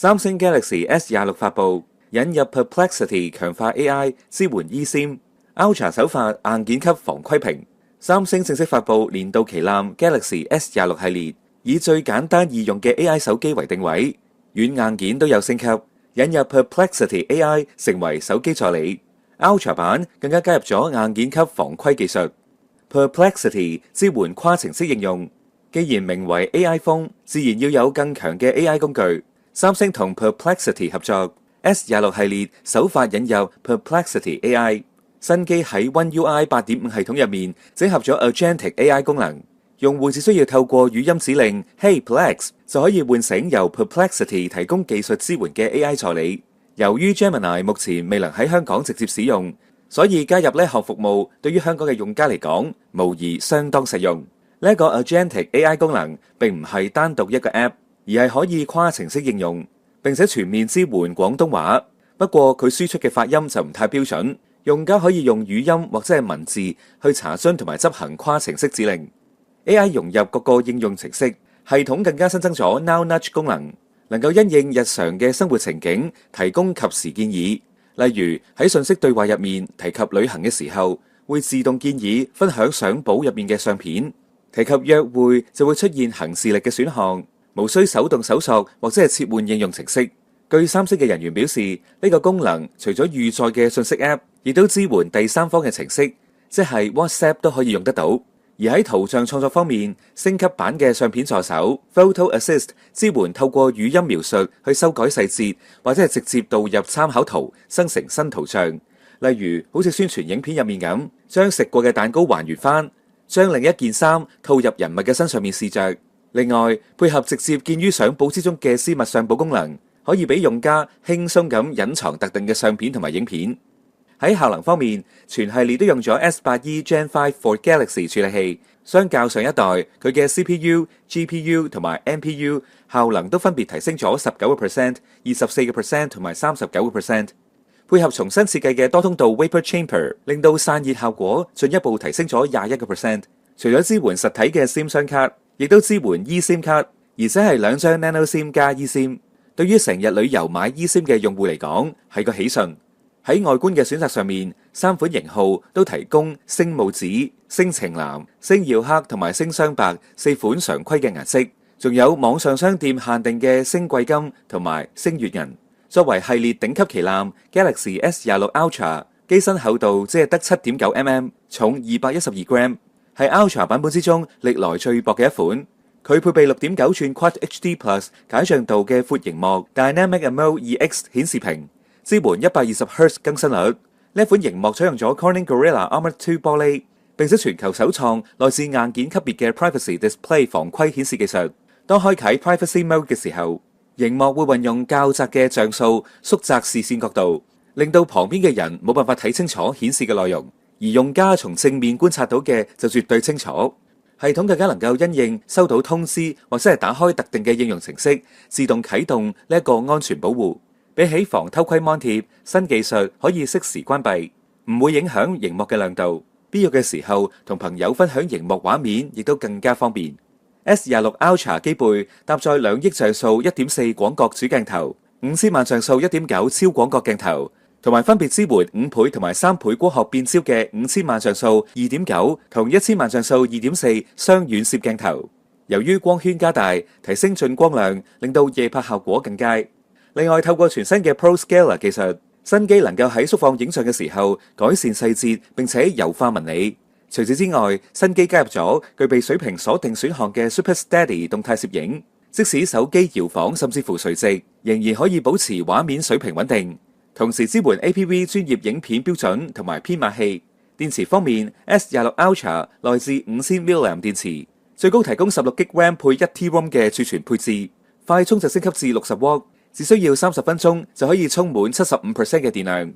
三星 Galaxy S26發布，引入 Perplexity 強化 AI 支援 eSIM。Ultra 首發硬件級防窺屏。三星正式發布年度旗艦 Galaxy S26系列，以最簡單易用嘅 AI 手機為定位，軟硬件都有升級，引入 Perplexity AI 成為手機助理。Ultra 版更加加入咗硬件級防窺技術。Perplexity 支援跨程式應用，既然名為 AI phone，自然要有更強嘅 AI 工具。三星同 Perplexity 合作 ，S26系列首發引入 Perplexity AI。新機喺 One UI 8.5系統入面整合咗 Agentic AI 功能，用戶只需要透過語音指令 Hey Plex 就可以喚醒由 Perplexity 提供技術支援嘅 AI 助理。由於 Gemini 目前未能喺香港直接使用，所以加入呢項服務對於香港嘅用家嚟講，無疑相當實用。呢一個 Agentic AI 功能並唔係單獨一個 App， 而係可以跨程式應用，並且全面支援廣東話。不過佢輸出嘅發音就唔太標準。用家可以用語音或者係文字去查詢同埋執行跨程式指令。AI 融入各個應用程式，系統更加新增咗 Now Nudge 功能，能夠因應日常嘅生活情景提供及時建議。例如喺信息對話入面提及旅行嘅時候，會自動建議分享相簿入面嘅相片；提及約會就會出現行事曆嘅選項，無需手動搜索或者係切換應用程式。據三星嘅人員表示，呢個功能除咗預載嘅信息 App， 亦都支援第三方嘅程式，即係 WhatsApp 都可以用得到。而喺圖像創作方面，升級版嘅相片助手 Photo Assist 支援透過語音描述去修改細節，或者係直接導入參考圖生成新圖像。例如好似宣傳影片入面咁，將食過嘅蛋糕還原翻，將另一件衫套入人物嘅身上面試着。另外配合直接見於相簿之中嘅私密相簿功能，可以俾用家輕鬆咁隱藏特定嘅相片同埋影片。喺效能方面，全系列都用咗 S8E Gen 5 for Galaxy 處理器，相較上一代，佢嘅 CPU、GPU 同埋 NPU 效能都分別提升咗19%、24%同埋39%。配合重新設計嘅多通道 Vapor Chamber， 令到散熱效果進一步提升咗21%。除咗支援實體嘅 SIM 雙卡，亦都支援 eSIM 卡，而且係2張 Nano SIM 加 eSIM。對於成日旅遊買 eSIM 嘅用戶嚟講，係個喜訊。喺外觀嘅選擇上面，3款型號都提供星霧紫、星晴藍、星耀黑同埋星雙白4款常規嘅顏色，仲有網上商店限定嘅星貴金同埋星月銀。作為系列頂級旗艦 Galaxy S26 Ultra， 機身厚度只係得 7.9mm， 重212 gram， 係 Ultra 版本之中歷來最薄嘅一款。佢配備 6.9 寸 Quad HD Plus 解像度嘅闊螢幕 Dynamic AMOLED EX 顯示屏，支援 120Hz 更新率。呢款螢幕採用咗 Corning Gorilla Armor 2玻璃，並且全球首創來自硬件級別嘅 Privacy Display 防窺顯示技術。當開啟 Privacy Mode 嘅時候，螢幕會運用較窄嘅像素縮窄視線角度，令到旁邊嘅人冇辦法睇清楚顯示嘅內容，而用家從正面觀察到嘅就絕對清楚。系統更加能夠因應收到通知或者係打開特定嘅應用程式，自動啟動呢一個安全保護。比起防偷窺 Mon 貼，新技術可以適時關閉，唔會影響螢幕嘅亮度。必要嘅時候同朋友分享螢幕畫面，亦都更加方便。S26 Ultra 機背搭載2億像素 1.4 廣角主鏡頭、5000萬像素 1.9 超廣角鏡頭，同埋分別支援5倍同埋3倍光學變焦嘅5000萬像素 2.9 同1000萬像素 2.4 雙遠攝鏡頭。由於光圈加大，提升進光量，令到夜拍效果更佳。另外，透過全新嘅 Pro Scaler 技術，新機能夠喺縮放影像嘅時候改善細節，並且優化紋理。除此之外，新機加入咗具備水平鎖定選項嘅 Super Steady 動態攝影，即使手機搖晃甚至乎垂直，仍然可以保持畫面水平穩定。同時支援 APV 專業影片標準同埋編碼器。電池方面 ，S26 Ultra 來自5000mAh電池，最高提供16GB RAM 配 1T ROM 嘅儲存配置，快充就升級至60W， 只需要30分鐘就可以充滿75% 嘅電量。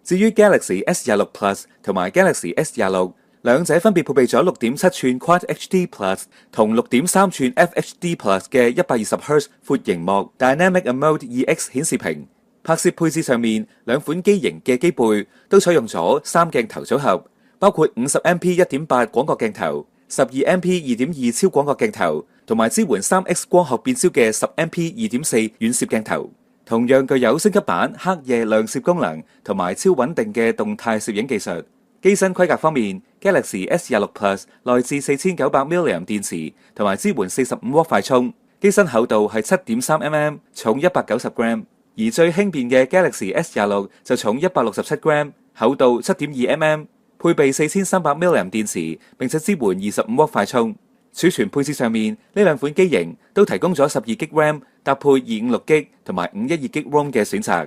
至於 Galaxy S26 Plus 同埋 Galaxy S26，兩者分別配備咗 6.7 寸 Quad HD Plus 同 6.3 寸 FHD Plus 嘅 120Hz 闊螢幕 Dynamic AMOLED EX 顯示屏。拍攝配置上面，兩款機型嘅機背都採用咗3鏡頭組合，包括 50MP 1.8 廣角鏡頭、12MP 2.2超廣角鏡頭，同埋支援 3X 光學變焦嘅 10MP 2.4遠攝鏡頭。同樣具有升級版黑夜亮攝功能同埋超穩定嘅動態攝影技術。機身規格方面 ，Galaxy S26 Plus 內置4900mAh電池，同埋支援45W快充。機身厚度係7.3mm，重190g。而最輕便嘅 Galaxy S26就重167g，厚度7.2mm，配備4300mAh電池，並且支援25W快充。儲存配置上面，呢兩款機型都提供咗12GB RAM，搭配256GB 同埋512GB ROM 嘅選擇。